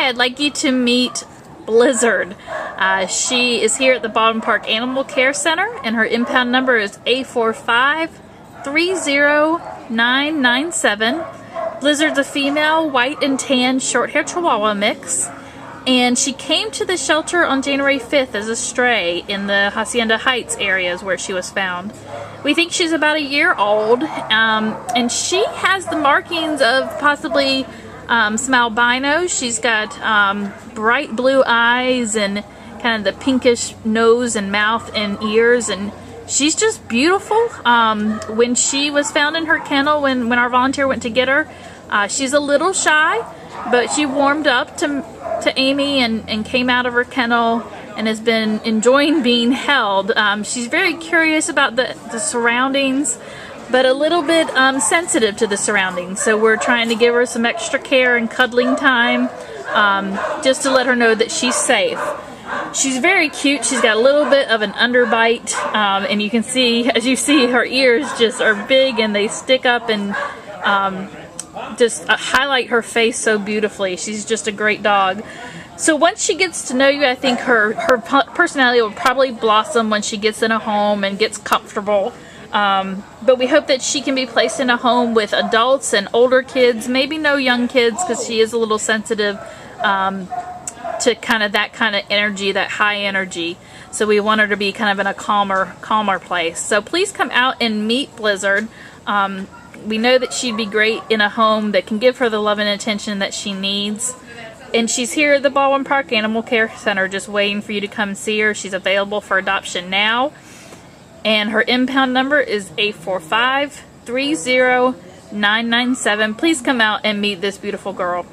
Hi, I'd like you to meet Blizzard. She is here at the Baldwin Park Animal Care Center, and her impound number is A45-30997. Blizzard's a female, white and tan, short-haired Chihuahua mix, and she came to the shelter on January 5th as a stray in the Hacienda Heights areas where she was found. We think she's about a year old, and she has the markings of possibly some albino. She's got bright blue eyes and kind of the pinkish nose and mouth and ears, and she's just beautiful. When she was found in her kennel, when our volunteer went to get her, she's a little shy, but she warmed up to Amy and came out of her kennel and has been enjoying being held. She's very curious about the surroundings, but a little bit sensitive to the surroundings, so we're trying to give her some extra care and cuddling time, just to let her know that she's safe. She's very cute. She's got a little bit of an underbite, and you can see, as you see, her ears just are big and they stick up and just highlight her face so beautifully. She's just a great dog. So once she gets to know you, I think her personality will probably blossom when she gets in a home and gets comfortable. But we hope that she can be placed in a home with adults and older kids, maybe no young kids, because she is a little sensitive to kind of that kind of energy, that high energy. So we want her to be kind of in a calmer place. So please come out and meet Blizzard. We know that she'd be great in a home that can give her the love and attention that she needs. And she's here at the Baldwin Park Animal Care Center just waiting for you to come see her. She's available for adoption now. And her impound number is A45-30997. Please come out and meet this beautiful girl.